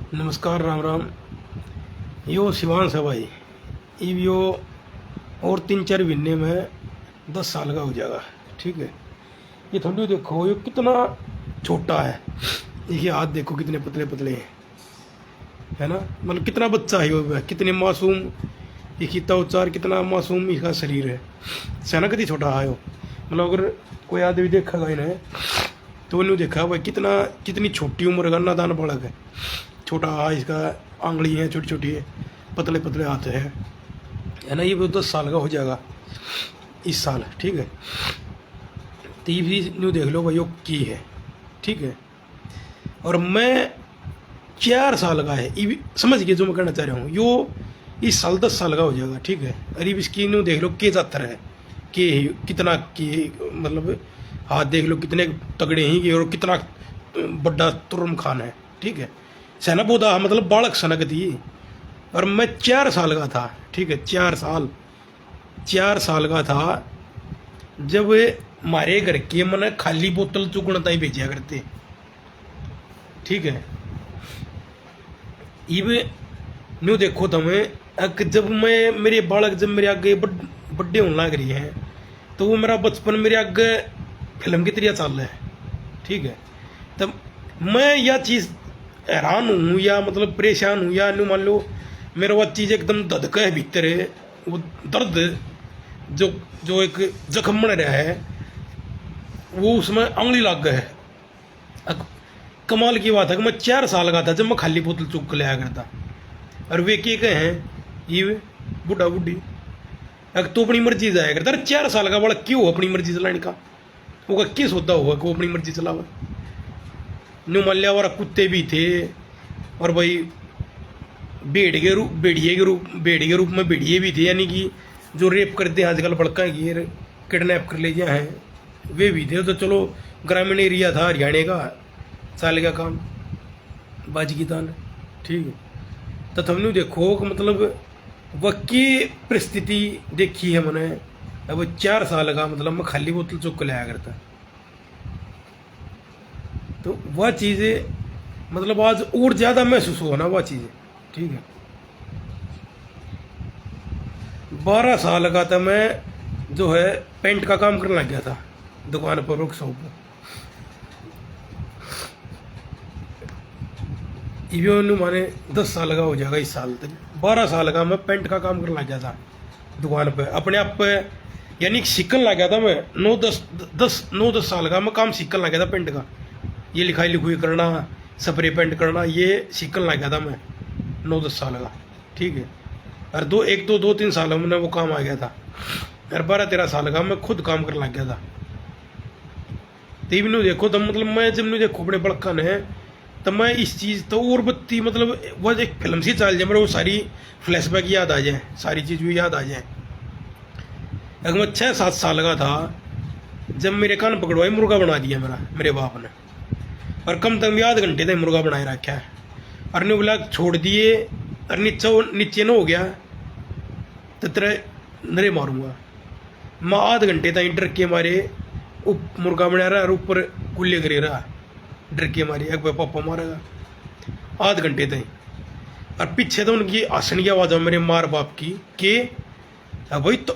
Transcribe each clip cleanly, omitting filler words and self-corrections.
नमस्कार, राम राम। यो शिवांश है भाई। इब यो और 3-4 महीने में 10 साल का हो जाएगा। ठीक है, ये थोड़ी देखो ये कितना छोटा है। ये हाथ देखो कितने पतले पतले हैं, है ना। मतलब कितना बच्चा है वो, कितने मासूम। ये कितना उच्चार, कितना मासूम इसका शरीर है। सेना कितनी छोटा है वो। मतलब अगर कोई आदमी देखेगा इन्हें तो उन्होंने देखा भाई कितनी छोटी उम्र का नादान बालक है। छोटा हाथ, इसका आंगली है छोटी छोटी है, पतले पतले हाथ है ना। ये भी 10 साल का हो जाएगा इस साल। ठीक है, तो ये भी न्यू देख लो भाई यो की है। ठीक है, और मैं 4 साल का है। ये भी समझ गए जो मैं कहना चाह रहा हूँ। यो इस साल 10 साल का हो जाएगा। ठीक है, अरे इसकी न्यू देख लो के जातर है के कितना के, मतलब हाथ देख लो कितने तगड़े ही और कितना बड़ा तुर्म खान है। ठीक है, सेना बोधा मतलब बालक सनक थी। और मैं 4 साल का था। ठीक है, 4 साल का था जब हमारे घर के मैंने खाली बोतल चुगण ताई भेजा करते। ठीक है, ये न्यू देखो तुम्हें जब मैं मेरे बालक जब मेरे आगे बड्डे होने लग रही हैं तो वो मेरा बचपन मेरे आगे फिल्म की तरह चल रहा है। ठीक है, तब मैं यह चीज़ हैरान हूँ या मतलब परेशान हूँ या न्यू मान लो मेरा वो चीज़ एकदम धधका है भीतर है। वो दर्द जो एक जख्म बन रहा है वो उसमें आंगली लग गया है। कमाल की बात है कि मैं 4 साल का था जब मैं खाली बोतल चुक लाया करता। और वे के कहे हैं ये बुढ़ा बुढ़ी अगर तो अपनी मर्जी जाया करता। अरे 4 साल का बड़ा क्यों अपनी मर्जी चलाने का, वो किस होता होगा कि वो अपनी मर्जी चलावा। न्यू मल्या वाला कुत्ते भी थे और भाई भेड़िए के रूप में भेड़िए भी थे, यानी कि जो रेप करते हैं आजकल बड़का की किडनैप कर ले जाए हैं वे भी थे। तो चलो ग्रामीण एरिया था हरियाणा का, साल का काम बाजी की तान। ठीक है, तो तुमने देखो कि मतलब वक्की परिस्थिति देखी है मैंने। अब 4 साल का मतलब मैं खाली बोतल चुक लाया करता। तो वह चीज़ें मतलब आज और ज़्यादा महसूस हुआ ना वह चीज़ें। ठीक है, 12 साल का था मैं जो है पेंट का काम करने लग गया था दुकान पर, वर्कशॉप पर। इवन माने 10 साल का हो जाएगा इस साल तक। 12 साल का मैं पेंट का काम करने लग गया था दुकान पर अपने आप पे, यानी सीखने लग गया था मैं। 9-10 साल का मैं काम सीखने लग गया था पेंट का। ये लिखाई लिखुई करना, स्प्रे पेंट करना, ये सीखने लग गया था मैं 9-10 साल का। ठीक है, और 2-3 साल में वो काम आ गया था। और 12-13 साल का मैं खुद काम करने लग गया था। तो इवन देखो तब मतलब मैं जब नहीं देखो अपने बड़का ने तब मैं इस चीज़ तो और बत्ती मतलब वह एक फिल्म सी चल जाए मेरे वो सारी फ्लैशबैक याद आ जाए, सारी चीज़ भी याद आ जाए। अगर मैं 6-7 साल का था जब मेरे कान पकड़वाई मुर्गा बना दिया मेरे बाप ने। और कम से कम आध घंटे तक मुर्गा बनाए रखा है। और ने बोला छोड़ दिए और नीचे न हो गया तो तेरे नरे मारूंगा। मैं आध घंटे तक डर के मारे मुर्गा बना रहा और ऊपर कुल्ले करे रहा डर के मारे एक पापा मारेगा आध घंटे तक। और पीछे तो उनकी हंसने की आवाज़ है मेरे मार बाप की कि भाई तो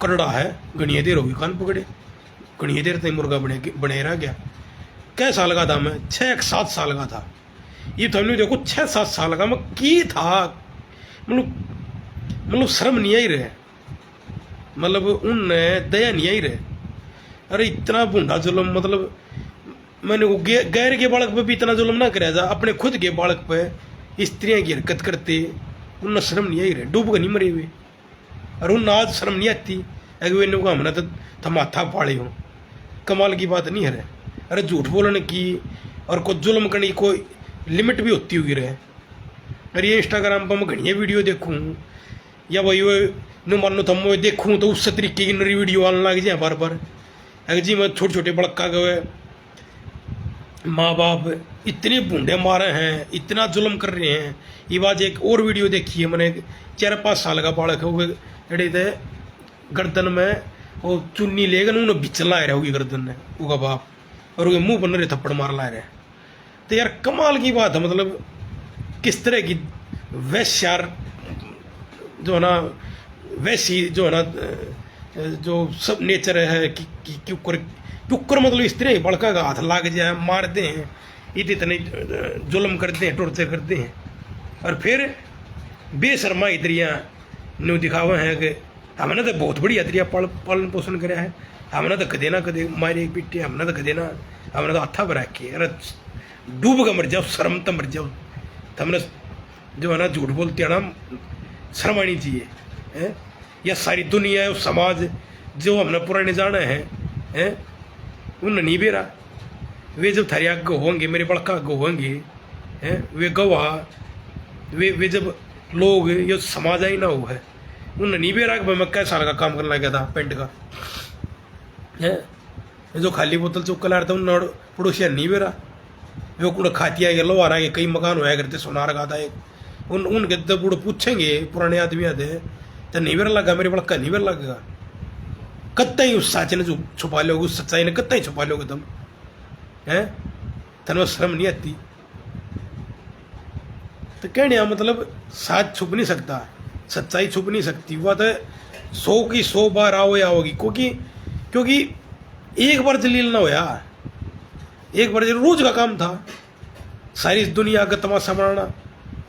करड़ा है घनिया देर होगी कान पकड़े, घनिया देर तक मुर्गा बने रह गया। कै साल का था मैं? 6-7 साल का था। ये तो हमने देखो 6-7 साल का मैं की था। मतलब शर्म नहीं आई रहे, मतलब उनने दया नहीं आई रहे। अरे इतना बूढ़ा जुल्म, मतलब मैंने वो गैर के बालक पे भी इतना जुल्म ना कराया जा, अपने खुद के बालक पे स्त्रियाँ की हरकत करते उनने शर्म नहीं आई रहे, डूब कर नहीं मरे हुए। और उन आज शर्म नहीं आती अगर वे का हमने तो माथा पाड़े हो। कमाल की बात नहीं है रे। अरे झूठ बोलने की और कोई जुल्म करने की कोई लिमिट भी होती होगी रहे। अरे ये इंस्टाग्राम पर मैं घड़िया वीडियो देखूँ या वही वो न मान लो तुम वो देखूँ तो उस तरीके की नई वीडियो आने लग जाए बार बार। अगर जी मैं छोटे छोटे बड़का गए माँ बाप इतने बूढ़े मारे हैं, इतना जुल्म कर रहे हैं। ये बात एक और वीडियो देखी है मैंने, 4-5 साल का बालक है वो जड़े थे गर्दन में वो चुन्नी लेकर उन्होंने बिचल ला रहा होगी गर्दन ने उनका बाप, और उनके मुंह पर नरे थप्पड़ मार ला रहे। तो यार कमाल की बात है, मतलब किस तरह की वैश्यार जो है ना, वैसी जो है ना, जो सब नेचर है कि क्यों टुक्कर मतलब इस तरह बड़का का हाथ लाग जाए, मारते हैं, इतने जुल्म करते हैं, टॉर्चर करते हैं, और फिर बेशर्मा इतरिया न्यू दिखावा है कि हमने तो बहुत बढ़िया तरिया पालन पोषण कराया है, हमने तो कदे ना कदे मारे पीटे, हमने तो कदे ना, हमने तो हाथा पर रखे, अरे डूब कर मर जाओ, शर्म तो मर जाओ, हमने जो है ना झूठ बोलते हैं ना, शर्म आनी चाहिए है। या सारी दुनिया है, समाज जो हमने पुराने जाना है उन नहीं बेरा, वे जब थारे आगे होंगे, मेरे बड़का आगे होंगे हैं, वे गवाह, वे जब लोग ये समाज ही ना हो है, उन नहीं बेरा कि मैं कै साल का काम करने लग गया था पेंट का है, जो खाली बोतल चुप कर था उन पड़ोसिया नहीं बेरा, वो कुड़ खाती है लो आ रहा है, कई मकान होया करते सोनार का था एक, उनके जब बुढ़ पूछेंगे पुराने आदमी आते तो नहीं बेरा लगा, मेरे बड़का नहीं बेरा लगेगा, कत्ता ही उस साचे ने जो छुपा लोगे, उस सच्चाई ने कत्ता ही छुपा लोगे तुम हैं, तन शर्म नहीं आती। तो कहने मतलब साथ छुप नहीं सकता, सच्चाई छुप नहीं सकती, वह तो 100 की 100 बार आओ या होगी, क्योंकि एक बार जलील ना होया, एक बार रोज का काम था, सारी दुनिया आगे तमाशा बनाना,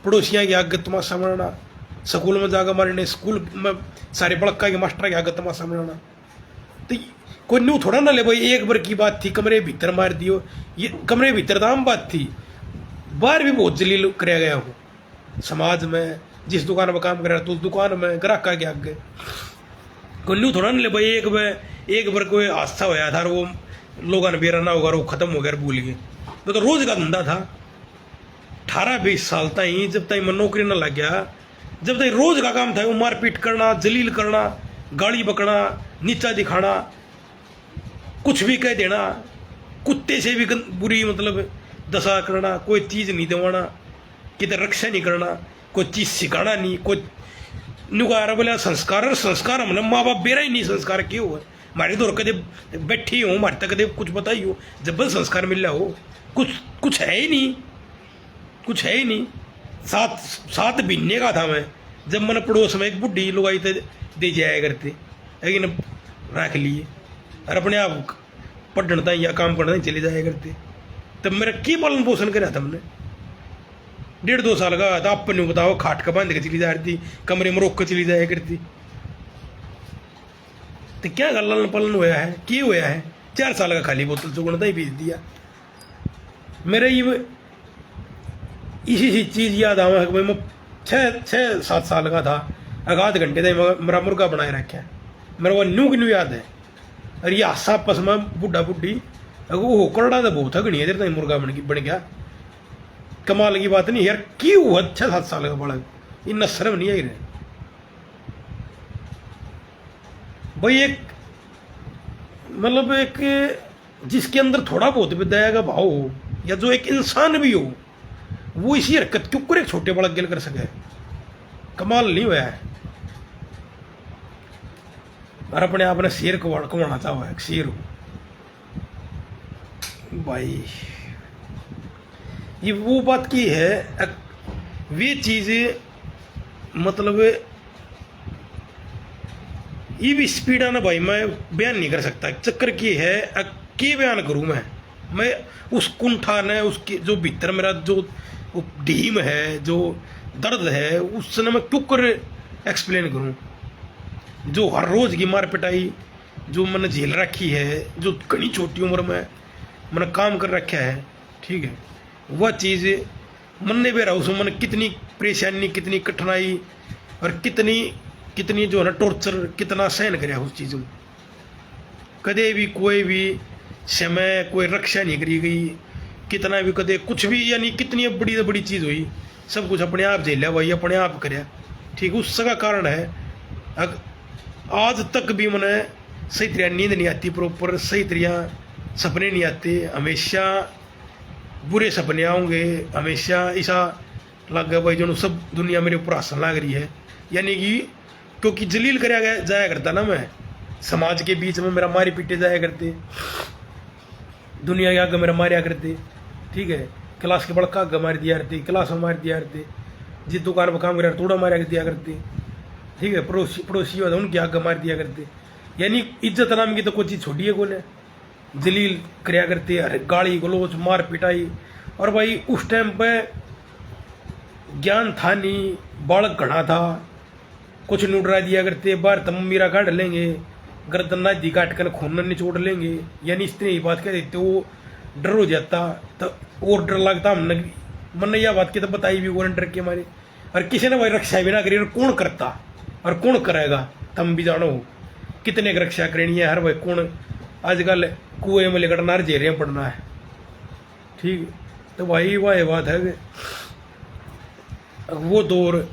पड़ोसियाँ के आगे तमाशा बनाना, स्कूल में जाकर मारने, स्कूल में सारे बड़का के मास्टर के आगे तमाशा बनाना, तो कोई न्यू थोड़ा ना ले भाई, एक बार की बात थी, कमरे भीतर मार दियो, ये कमरे भीतर तो आम बात थी, बाहर भी बहुत जलील कराया गया हो, समाज में जिस दुकान में काम कर रहा तो उस दुकान में ग्राहक के आगे कोई न्यू थोड़ा ना ले भाई, एक बार कोई आस्था होया था, वो लोगों ने बेरा ना होगा, वो खत्म हो गया, भूल गए, तो रोज का धंधा था 18-20 साल तक, जब तक मैं नौकरी ना लग गया, जब तक रोज का काम था, वो मारपीट करना, जलील करना, गाली बकना, नीचा दिखाना, कुछ भी कह देना, कुत्ते से भी बुरी मतलब दशा करना, कोई चीज़ नहीं दिवाना, किधर रक्षा नहीं करना, कोई चीज़ सिखाना नहीं, कोई नुकारा बोला संस्कार हमने माँ बाप बेरा ही नहीं संस्कार क्यों है, हमारे दौर कदे बैठी हो, हमारे तक कदे कुछ बताई हो, जब बस संस्कार मिल रहा हो, कुछ है ही नहीं, कुछ है ही नहीं। सात बीनने का था मैं, जब मैंने पड़ोस में एक बुढ़ी लुगाई तो दे जाया करते, लेकिन रख लिए, और अपने आप पढ़ता या काम करना ही चले जाया करते, तब मेरा की पालन पोषण करा था हमने, 1.5-2 साल का था, आप नहीं बताओ, खाट का बांध के चली जा रही थी, कमरे में रोक कर चली जाया करती, तो क्या लालन पालन हुआ है, क्या हुआ है, 4 साल का खाली बोतल चुगड़ता ही भेज दिया। मेरे ये इसी चीज़ याद आवा कि मैं 6-7 साल का था, आध घंटे तक मेरा मुर्गा बनाए रखा है, मेरा वो न्यू याद है, और ये हासा पसमा बुढ़ा बुढ़ी वो करड़ा तो बहुत है गणी है, मुर्गा बन गया, कमाल की बात नहीं यार, क्यों हुआ 6-7 साल का बड़ा, इतना शर्म नहीं आई रहे भाई, एक मतलब एक जिसके अंदर थोड़ा बहुत भी दया का भाव हो, या जो एक इंसान भी हो, वो इसी हरकत क्यों कर एक छोटे बड़ा गिल कर सके, कमाल नहीं हुआ है। और अपने आप ने शेर को कमाना चाहो है, शेर हो भाई, ये वो बात की है, वे चीज़ें मतलब ये भी स्पीड आना भाई, मैं बयान नहीं कर सकता, चक्कर की है कि बयान करूँ मैं उस कुंठा ने, उसके जो भीतर मेरा जो वो ढीम है, जो दर्द है, उसने मैं क्यों कर एक्सप्लेन करूँ, जो हर रोज़ की मार पिटाई जो मैंने झेल रखी है, जो कहीं छोटी उम्र में मैंने काम कर रखा है, ठीक है, वह चीज़ मन ने बेरा उसमें मैंने कितनी परेशानी, कितनी कठिनाई, और कितनी जो है ना टॉर्चर, कितना सहन कराया उस चीज़ में, कदे भी कोई भी समय कोई रक्षा नहीं करी गई, कितना भी कदे कुछ भी, यानी कितनी बड़ी से बड़ी चीज़ हुई, सब कुछ अपने आप झेलिया भाई, अपने आप कराया, ठीक, उसका कारण है आज तक भी मैंने सही तरह नींद नहीं आती प्रॉपर, सही तरह सपने नहीं आते, हमेशा बुरे सपने आऊँगे, हमेशा ऐसा लग गया भाई जो सब दुनिया मेरे ऊपर हंसने लग रही है, यानी कि क्योंकि जलील कराया जाया करता ना, मैं समाज के बीच में मेरा मारे पीटे जाया करते, दुनिया के आगे मेरा मारिया करते, ठीक है, क्लास के बड़का आगे मार दिया करते, क्लास में मार दिया करते, जिस दुकान पर काम कर थोड़ा मारा दिया करते, ठीक है। पड़ोसी पड़ोसी होता उनके आगे मार दिया करते। यानी इज्जत नाम की तो कोई चीज़ छोड़ी है कौन है, जलील कराया करते, अरे गाली गलोच मार पिटाई। और भाई उस टाइम पे ज्ञान था नहीं, बालक घना था, कुछ नूडरा दिया करते, बाहर तम मीरा काट लेंगे, गर्दन नादी काट कर खून निचोड़ लेंगे। यानी इस तरह ही बात कह देते, वो डर हो जाता तो और डर लगता हमने, मन यह बात की तो बताई भी वो डर के मारे। और किसी ने भाई रक्षा भी ना करी, और कौन करता और कौन करेगा, तुम भी जानो कितने की रक्षा करनी है। हर भाई कौन आजकल कुएं में लेकर नार जेरियाँ पड़ना है, ठीक। तो भाई वह बात है कि वो दौर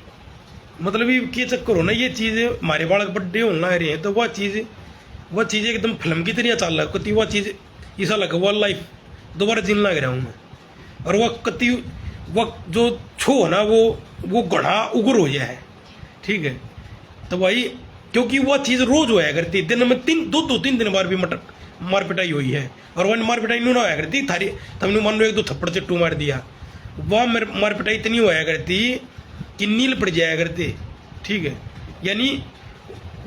मतलब ये क्या चक्कर हो ना, ये चीज़ हमारे बालक बड्डे होना रहे हैं तो वह चीज़ एकदम फिल्म की तरह चल रहा है। कति वह चीज़ ऐसा लगा वह लाइफ दोबारा जीने लग रहा हूँ मैं। और वह जो छो है ना वो गढ़ा उग्र हो जाए, ठीक है। तो भाई क्योंकि वह चीज़ रोज होया करती, दिन में दो तीन दिन बार भी मार पिटाई हुई है। और वह मार पिटाई नहीं होया करती थारी, तुमने मान लो एक दो थप्पड़ चट्टू मार दिया, वह मार पिटाई इतनी होया करती कि नील पड़ जाया करते, ठीक है। यानी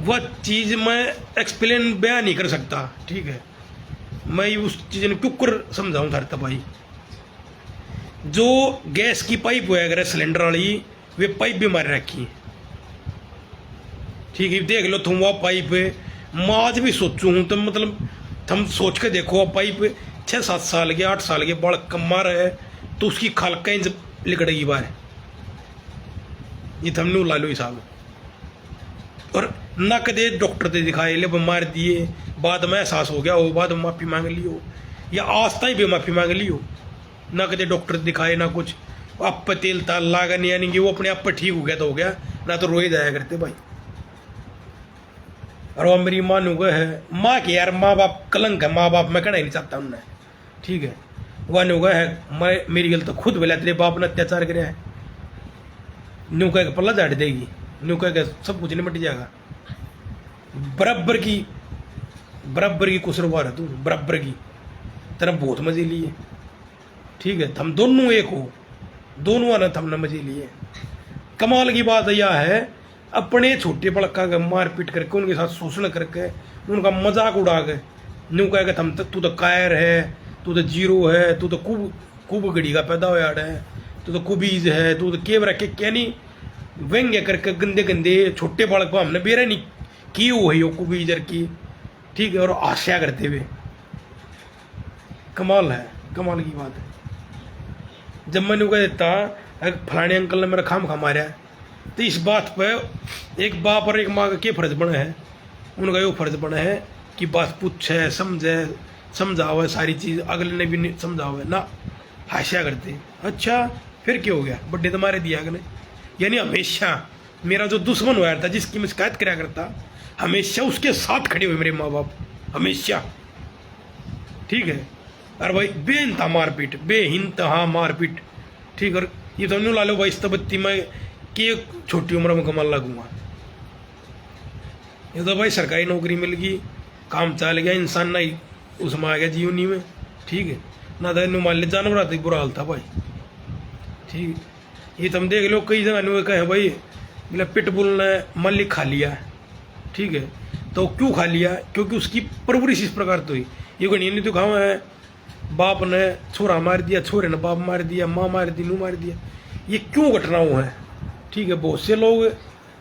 वह चीज़ मैं एक्सप्लेन बयान नहीं कर सकता, ठीक है। मैं उस चीज़ ने क्यों कर समझाऊँ थारे भाई, जो गैस की पाइप होया करे सिलेंडर वाली, वे पाइप भी मार रखी, ठीक है। देख लो तुम वह पाइप, मैं आज भी सोचूँ हूँ तो मतलब तुम सोच के देखो, वह पाइप 6-7 साल के 8 साल के बड़ कमार है तो उसकी खाल कहीं लिकड़ेगी बाहर, ये थमने ला लो हिसाब। और ना कदे डॉक्टर से दिखाए ले मार दिए, बाद में एहसास हो गया हो, बाद में माफ़ी मांग ली हो, या आस्था ही भी माफ़ी मांग ली हो, ना कदे डॉक्टर दिखाए ना कुछ, आप पे तेल ताल लागा नहीं, यानी कि वो अपने आप पर ठीक हो गया तो हो गया, ना तो रोए जाया करते भाई। और वो मेरी माँ नुगा है, माँ के यार माँ बाप कलंक है, माँ बाप मैं कहना ही नहीं चाहता उन्हें, ठीक है। वह नुगा है, मैं मेरी गलत तो खुद बोला तेरे बाप ने अत्याचार कराया है, न्यू कह के पल्ला झाड़ देगी, न्यू कह के सब कुछ निमट जाएगा। बराबर की कुसरवार है तू, बराबर की तेरा बहुत मजे लिए, ठीक है। हम दोनों एक हो, दोनों ने हमने मजे लिए। कमाल की बात यह है, अपने छोटे बड़का का मार पीट करके उनके साथ शोषण करके उनका मजाक उड़ा के न्यू कह के हम तू तो कायर है, तू तो जीरो है, तू तो कुब घड़ी का पैदा हुआ है, तू तो कुबीज है, तू तो केव रखे क्या नहीं व्यंग्य करके गंदे गंदे छोटे बालक को हमने बेरा नहीं की हो है कुबीजर की, ठीक है। और आशा करते हुए कमाल है, कमाल की बात है। जब मैंने कह देता फलाने अंकल ने मेरा खाम खा मारा, तो इस बात पर एक बाप और एक माँ का क्या फर्ज बना है, उनका ये फर्ज बना है कि बात पूछे समझावे सारी चीज़, अगले ने भी नहीं समझावे ना, हाशिया करते। अच्छा फिर क्या हो गया, बड्डे तो मारे दिया अगले। यानी हमेशा मेरा जो दुश्मन हुआ था, जिसकी मैं शिकायत कराया करता, हमेशा उसके साथ खड़े हुए मेरे माँ बाप, हमेशा, ठीक है। और भाई बेइंतहा मारपीट, बेइंतहा मारपीट, ठीक। और ये तो नहीं ला लो भाई इस बत्ती में कि छोटी उम्र में कमाल लगूंगा, ये तो भाई सरकारी नौकरी मिल गई, काम चल गया, इंसान ना ही उसमें आ गया जीवनी में, ठीक है। ना तो मान ले जानवर आते बुरा हाल था भाई, ठीक। ये तुम देख लो कई जगह कहे भाई बोले पिटबुल ने मलिक खा लिया, ठीक है। तो क्यों खा लिया, क्योंकि उसकी परवरिश इस प्रकार तो हुई। ये कोई नहीं तो खाओ है, बाप ने छोरा मार दिया, छोरे ने बाप मार दिया, माँ मार दी, नू मार दिया, ये क्यों घटना हुआ है, ठीक है। बहुत से लोग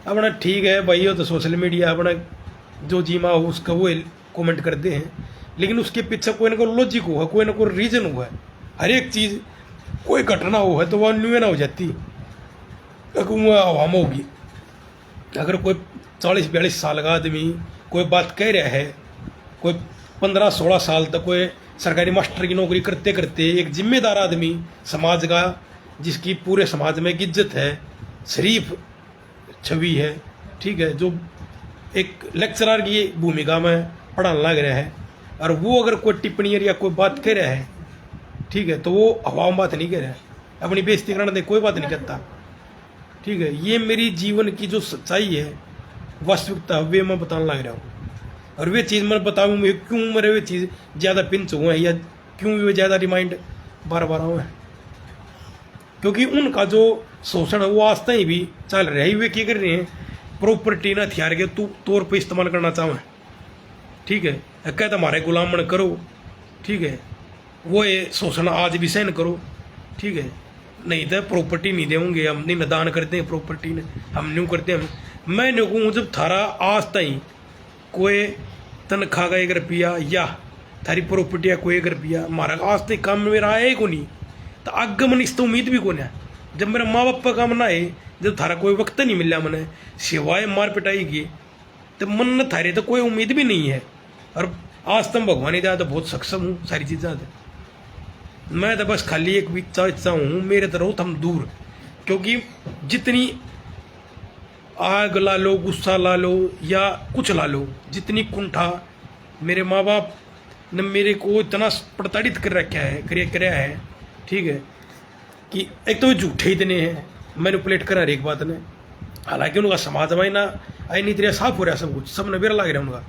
अपना ठीक है भाई, वो तो सोशल मीडिया अपना जो जीमा हो उसका वो कमेंट करते हैं, लेकिन उसके पीछे कोई ना कोई लॉजिक हुआ, कोई ना कोई रीजन हुआ है। हर एक चीज़ कोई घटना हो है तो वह न्यू ना हो जाती, आवाम होगी। अगर कोई 40-42 साल का आदमी कोई बात कह रहा है, कोई 15-16 साल तक कोई सरकारी मास्टर की नौकरी करते करते एक जिम्मेदार आदमी समाज का, जिसकी पूरे समाज में एक इज्जत है, शरीफ छवि है, ठीक है, जो एक लेक्चरर की भूमिका में पढ़ाने लग रहा है, और वो अगर कोई टिप्पणी या कोई बात कह रहा है, ठीक है, तो वो हवाओं बात नहीं कह रहा है, अपनी बेइज्जती कराने दे कोई बात नहीं करता, ठीक है। ये मेरी जीवन की जो सच्चाई है, वास्तविकता, वे मैं बताने लग रहा हूँ। और वे चीज़ मैं बताऊँ क्यों मेरे वे चीज़ ज़्यादा पिंच हुए हैं, या क्यों वे ज़्यादा रिमाइंड बार बार हुए हैं, क्योंकि उनका जो शोषण है वो आज तक भी चल रहा है। वे क्या कर रहे हैं, प्रॉपर्टी ना हथियार के तौर पर इस्तेमाल करना चाहें, ठीक है, कहते हमारे गुलाम मन करो, ठीक है, वो ये शोषण आज भी सहन करो, ठीक है, नहीं तो प्रॉपर्टी नहीं देंगे हम, नहीं दान करते हैं प्रॉपर्टी ने, हम नहीं करते हम। मैं नहीं कहूँ जब थारा आज तक कोई तनख्वाह का 1 रुपया या थारी प्रॉपर्टी का कोई 1 रुपया हमारा आज तक काम मेरा आया ही को नहीं, तो आगे मन इस तो उम्मीद भी कौन है। जब मेरा माँ बाप का काम ना आए, जब थारा कोई वक्त नहीं मिला मैंने सिवाय मार पिटाई की, तो मन थारे तो कोई उम्मीद भी नहीं है। और आज तक भगवान ही तो बहुत सक्षम हूँ सारी चीज़ें से। मैं तो बस खाली एक इच्छा हूँ, मेरे तरह हम दूर, क्योंकि जितनी आग ला लो, गुस्सा ला लो या कुछ ला लो, जितनी कुंठा मेरे माँ बाप ने मेरे को इतना प्रताड़ित कर रखा है, कराया है, ठीक है, कि एक तो वे झूठे इतने हैं, मैनिपुलेट करा हर एक बात ने। हालांकि उनका समाज में ना आई नहीं तेरा साफ हो रहा सब कुछ, सब नबेरा लग रहा है उनका,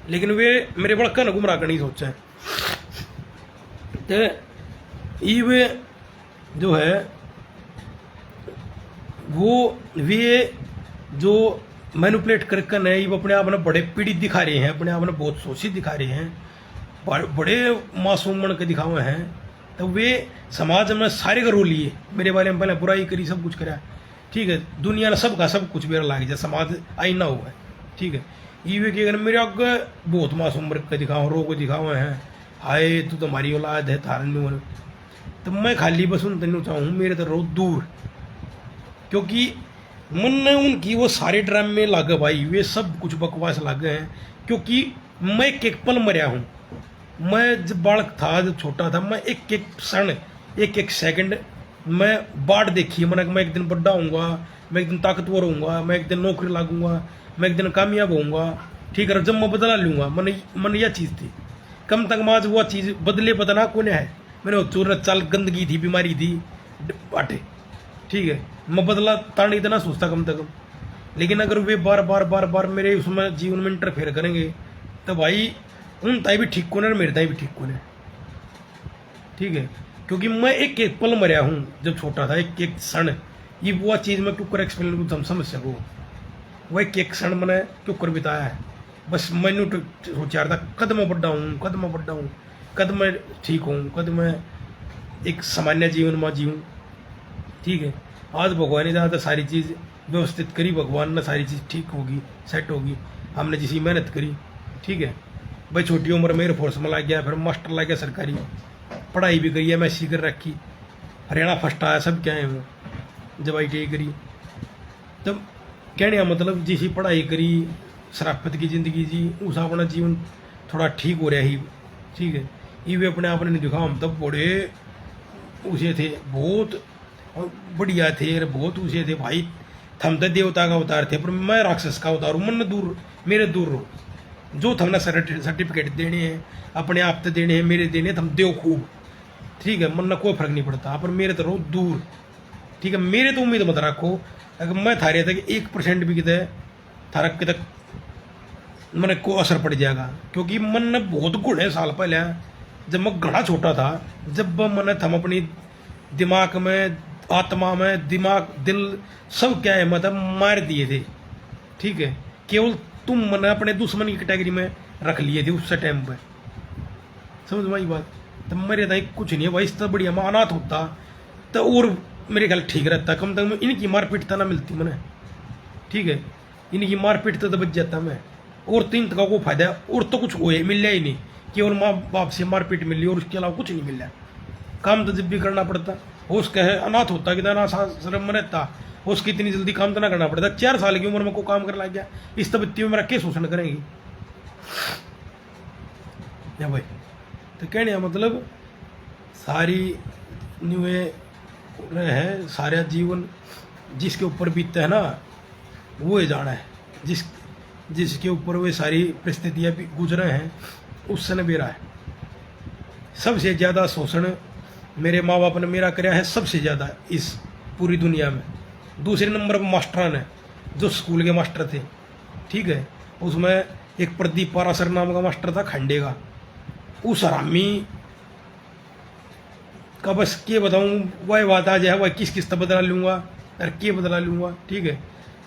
लेकिन वे मेरे बड़का न गुमराह करनी सोचा है। तो ये जो है वो वे जो मैनिपुलेट करके न ये अपने आप में बड़े पीड़ित दिखा रहे हैं, अपने आप में बहुत शोषित दिखा रहे हैं, बड़े मासूम बन के दिखावे हैं। तो वे समाज में सारे का रो लिए, मेरे बारे में पहले बुराई करी, सब कुछ करा, ठीक है, दुनिया ने सबका सब कुछ मेरा लाग जाए, समाज आईना हुआ है, ठीक है। ये वे क्या मेरे आगे बहुत मासूम बन के दिखाओ, रो को दिखावे हैं, हाय तू तो हमारी औलाद है थारन में। तो मैं खाली बस उन तेन चाहूँ मेरे तो रो दूर, क्योंकि मन ने उनकी वो सारे ड्रामे लागे भाई, वे सब कुछ बकवास लागे हैं। क्योंकि मैं एक पल मरिया हूँ, मैं जब बालक था, जब छोटा था, मैं एक क्षण, एक सेकंड मैं बाट देखी मैंने, मैं एक दिन बड़ा होऊंगा, मैं एक दिन ताकतवर होऊंगा, मैं एक दिन नौकरी लागूंगा, मैं एक दिन कामयाब होऊंगा, ठीक है, जब मैं बदला लूंगा। मन यह चीज़ थी, कम तक माज वो चीज़ बदले बदना कौन है। मैंने चोर चाल गंदगी थी, बीमारी थी, बाटे, ठीक है, मैं बदला ताने इतना सोचता कम से कम। लेकिन अगर वे बार बार बार बार मेरे उसमें जीवन में इंटरफेयर करेंगे तो भाई उन ताई भी ठीक कौन है, मेरे ताई भी ठीक कौन है, ठीक है। क्योंकि मैं एक पल मरिया हूँ जब छोटा था, एक क्षण, ये वो चीज़ मैं क्यों कर एक्सप्लेन तुम समझ सको, वो एक क्षण मैंने क्यों कर बिताया है। बस मैनू सोचा था कद मैं बड्डा हूँ, कद मैं बड्डा हूँ, कद मैं ठीक हूँ, कद मैं एक सामान्य जीवन में जीऊँ, ठीक है। आज भगवान ने ज़्यादा सारी चीज़ व्यवस्थित करी, भगवान ने सारी चीज़ ठीक होगी, सेट होगी, हमने जिसी मेहनत करी, ठीक है भाई। छोटी उम्र में एयरफोर्स में लग गया, फिर मास्टर लग गया सरकारी, पढ़ाई भी करी, MSc कर रखी, हरियाणा फर्स्ट आया, सब क्या है वो, जब ITI करी। तब कहने का मतलब जिसी पढ़ाई करी, शराफत की ज़िंदगी जी, उस अपना जीवन थोड़ा ठीक हो रहा ही, ठीक है। ये भी अपने आप ने नहीं दिखा, हम तब बड़े उसे थे, बहुत बढ़िया थे, बहुत उसे थे भाई, हम तो देवता का अवतार थे, पर मैं राक्षस का अवतार हूँ। मन दूर, मेरे दूर रहो, जो थमने सर्टिफिकेट देने हैं अपने आप तो देने हैं, मेरे देने हम देव खूब, ठीक है, मन ना कोई फर्क नहीं पड़ता, पर मेरे तो रहो दूर, ठीक है। मेरे तो उम्मीद मत रखो, अगर मैं थारे तक 1% भी कितने थारा तक मन को असर पड़ जाएगा। क्योंकि मन ने बहुत गुणे साल पहले, जब मैं घना छोटा था, जब मन थम अपनी दिमाग में, आत्मा में, दिमाग दिल सब क्या है मतलब मार दिए थे, ठीक है। केवल तुम मन अपने दुश्मन की कैटेगरी में रख लिए थे उस टाइम पे, समझ में आई बात। तो मेरे था कुछ नहीं है भाई, इससे बढ़िया मैं अनाथ होता तो और मेरे ख्याल ठीक रहता, कम से कम इनकी मारपीट तो ना मिलती मैंने, ठीक है, इनकी मारपीट तो बच जाता मैं। और तीन तक को फायदा है, और तो कुछ हुए मिल ही नहीं, केवल माँ बाप से मारपीट मिली और उसके अलावा कुछ नहीं मिला। काम तो जब भी करना पड़ता, हो उसका है अनाथ होता, कितना आश्रम में रहता, उसकी इतनी जल्दी काम तो ना करना पड़ता। 4 साल की उम्र में को काम कर लग गया, इस तबत्ती में मेरा क्या शोषण करेंगी या भाई। तो कहने का मतलब सारी न्यूए है, सारा जीवन जिसके ऊपर बीतता है ना वो ही जाना है, जिसके ऊपर वे सारी परिस्थितियाँ भी गुजरे हैं उससे न बेरा है। सबसे ज़्यादा शोषण मेरे माँ बाप ने मेरा कराया है, सबसे ज़्यादा इस पूरी दुनिया में। दूसरे नंबर पर मास्टर ने, जो स्कूल के मास्टर थे, ठीक है, उसमें एक प्रदीप पारासर नाम का मास्टर था खंडे का। उस हरामी का बस के बताऊँ, वह बात आ जाए, वह किस किस्त बदला लूँगा और के बदला लूँगा, ठीक है।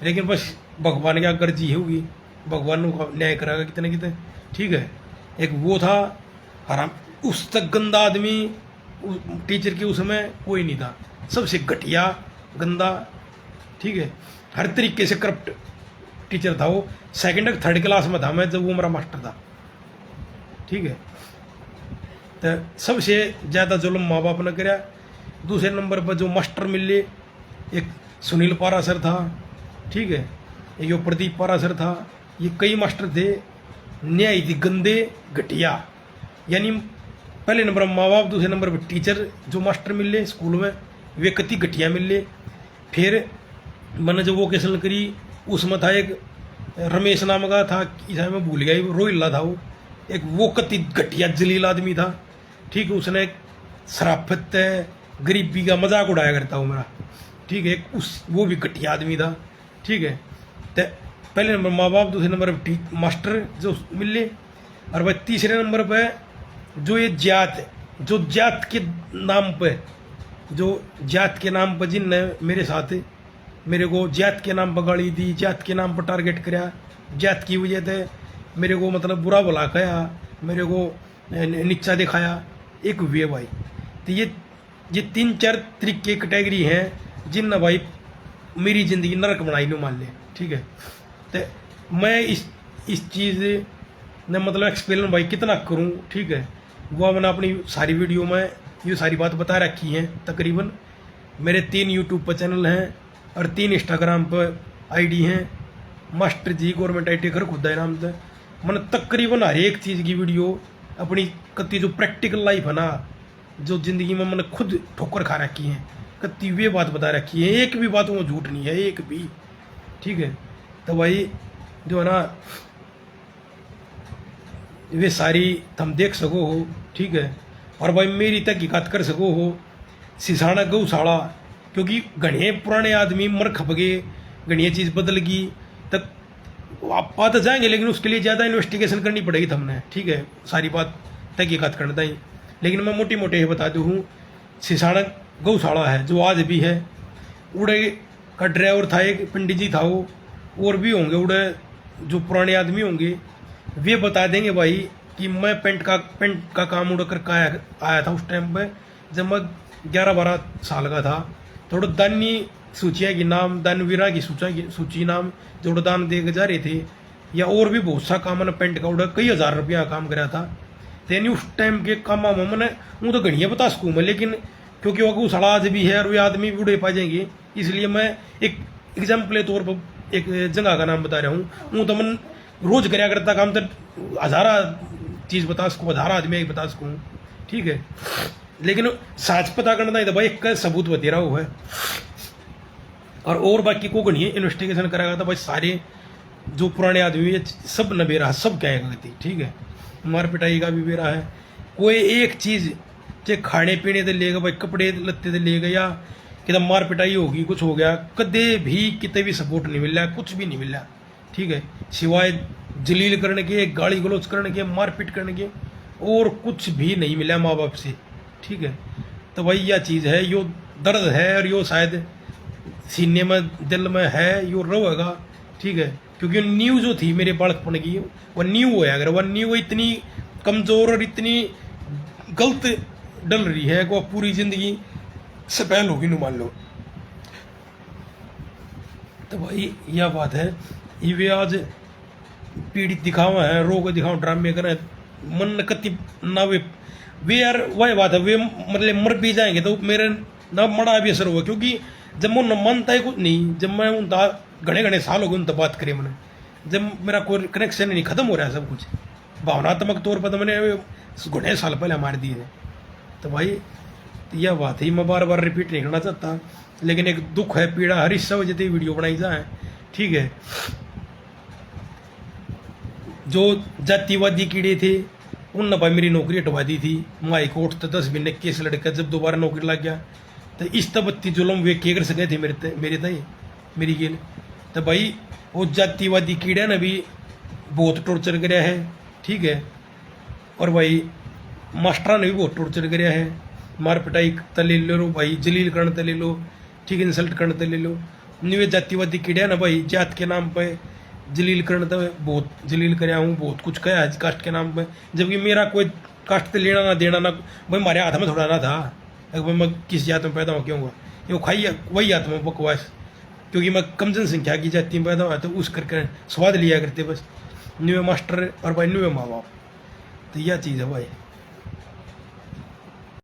लेकिन बस भगवान की गर्जी होगी, भगवान को न्याय कराएगा कितने कितने, ठीक है। एक वो था हराम, उस तक गंदा आदमी टीचर के उसमें कोई नहीं था, सबसे घटिया गंदा, ठीक है। हर तरीके से करप्ट टीचर था वो। सेकंड और थर्ड क्लास में था मैं जब वो मेरा मास्टर था, ठीक है। तो सबसे ज़्यादा जुल्म माँ बाप ने कराया। दूसरे नंबर पर जो मास्टर मिले, एक सुनील पारासर था, ठीक है, एक यो प्रदीप पारासर था, ये कई मास्टर थे, न्याय थी गंदे घटिया। यानी पहले नंबर पर माँ बाप, दूसरे नंबर पर टीचर जो मास्टर मिले स्कूल में वे कति घटिया मिले। फिर मैंने जो वोकेशनल करी उसमें था एक रमेश नाम का था, इस में भूल गया, रोहिल्ला था वो, एक वो कति घटिया जलील आदमी था, ठीक है। उसने शराफत गरीबी का मजाक उड़ाया करता हूँ मेरा, ठीक है। उस वो भी घटिया आदमी था, ठीक है। तो पहले नंबर माँ बाप, दूसरे नंबर पर मास्टर जो मिले, और वह तीसरे नंबर पर जो ये जात, जो जात के नाम पर, जो जात के नाम पर जिनने मेरे साथ मेरे को जात के नाम पर गाली दी, जात के नाम पर टारगेट कराया, जात की वजह से मेरे को मतलब बुरा भला कहा, मेरे को नीचा दिखाया, एक वे भाई। तो ये 3-4 तरीके कैटेगरी हैं जिन भाई मेरी ज़िंदगी नरक बनाई नो मान ले, ठीक है। तो मैं इस चीज़ ने मतलब एक्सप्लेन भाई कितना करूं, ठीक है। वो मैंने अपनी सारी वीडियो में ये सारी बात बता रखी हैं तकरीबन। मेरे 3 यूट्यूब पर चैनल हैं और 3 इंस्टाग्राम पर आईडी हैं, master ji government I T कर खुदा नाम से। मैंने तकरीबन हर एक चीज़ की वीडियो अपनी कति जो प्रैक्टिकल लाइफ है ना, जो ज़िंदगी में मैंने खुद ठोकर खा रखी है, कति वे बात बता रखी है, एक भी बात वो झूठ नहीं है, एक भी, ठीक है। तो भाई जो है ना वे सारी तुम देख सको हो, ठीक है। और भाई मेरी तहकीकात कर सको हो। सिसाना गौशाला, क्योंकि घने पुराने आदमी मर खप गए, घनी चीज़ बदल गई, तक आप पा तो जाएंगे, लेकिन उसके लिए ज़्यादा इन्वेस्टिगेशन करनी पड़ेगी हमने, ठीक है, सारी बात तहकीकात करना ही। लेकिन मैं मोटी मोटे ये बता दूँ, सिसाना गौशाला है जो आज भी है, उड़े का ड्राइवर था एक पंडित जी था वो, और भी होंगे उड़े जो पुराने आदमी होंगे, वे बता देंगे भाई कि मैं पेंट का काम उड़ कर आया था उस टाइम पे, जब मैं 11-12 साल का था। थोड़ा दानी सूचिया की नाम, दानवीरा की सूची नाम जो दान दे के जा रहे थे, या और भी बहुत सा काम मैंने पेंट का उड़ा कई हज़ार रुपया काम कराया था। तो यानी उस टाइम के काम में मैंने वो तो घड़िया बता सकूँ मैं, लेकिन क्योंकि वो गौशाला आज भी है और वे आदमी भी उड़े पा जाएंगे, इसलिए मैं एक एग्जाम्पल के तौर पर एक जगह का नाम बता रहा हूँ। वो तो मैं रोज कराया करता काम, तो हज़ारा चीज़ बता सकूँ, हज़ारा आदमी एक बता सकूँ, ठीक है। लेकिन साच पता करना है तो भाई एक सबूत बते रहा हुआ है, और बाकी को नहीं इन्वेस्टिगेशन कराएगा। तो भाई सारे जो पुराने आदमी है सब नबेरा, सब क्या करती, ठीक है। मार पिटाई का भी बेरा है। कोई एक चीज़ चाहे खाने पीने से लेगा, भाई कपड़े लत्ते से लेगा, या कि मार पिटाई होगी, कुछ हो गया, कदे भी कितने भी सपोर्ट नहीं मिल रहा, कुछ भी नहीं मिल रहा, ठीक है, सिवाय जलील करने के, गाली गलौज करने के, मारपीट करने के, और कुछ भी नहीं मिला माँ बाप से, ठीक है। तो भाई यह चीज़ है, यो दर्द है, और यो शायद सीने में दिल में है, यो रहेगा, ठीक है। क्योंकि नींव जो थी मेरे बालकपन की, वह नींव है, अगर वह नींव इतनी कमज़ोर और इतनी गलत डल रही है कि वह पूरी ज़िंदगी सफल होगी, नु मान लो। तो भाई यह बात है, ये वे आज पीड़ित दिखावा है, रोग दिखावा, ड्रामे करें, मन कति ना वे यार वही बात है, वे मतलब मर भी जाएंगे तो मेरे ना बड़ा भी असर हुआ। क्योंकि जब मैं न मानता है कुछ नहीं, जब मैं उन घने साल हो गए उन बात करे मैंने, जब मेरा कोई कनेक्शन नहीं, खत्म हो रहा है सब कुछ भावनात्मक तौर पर, तो मैंने घने साल पहले मार दिए थे। तो भाई यह बात ही मैं बार बार रिपीट नहीं करना चाहता, लेकिन एक दुख है, पीड़ा हर इस वजह से वीडियो बनाई जाए, ठीक है। जो जातिवादी कीड़े थे उनने भाई मेरी नौकरी हटवा दी थी, हाई कोर्ट तक 10 महीने केस लड़का, जब दोबारा नौकरी लग गया तो इस तबत्ती जुलम वे के कर सके थे मेरे तय मेरी गेल। तो भाई वो जातिवादी कीड़ा ने भी बहुत टॉर्चर कराया है, ठीक है। और भाई मास्टरा ने भी बहुत टॉर्चर कराया है, मार पिटाई तले ले लो भाई, जलील करने तले लो, ठीक इंसल्ट करने तले लो। न्यू जातिवादी कीड़े ना भाई, जात के नाम पे जलील करने तो बहुत जलील कराया हूँ, बहुत कुछ कहा है कास्ट के नाम पे, जबकि मेरा कोई कास्ट से लेना ना देना ना भाई, हमारे हाथ में थोड़ा ना था भाई मैं किस जात में पैदा हो क्यों हुआ, ये खाई वही हाथ में बकवास, क्योंकि मैं कम जनसंख्या की जाति में पैदा हुआ तो उस करके स्वाद लिया करते बस, न्यू मास्टर और भाई न्यू माँ बाप, तो यह चीज़ है भाई।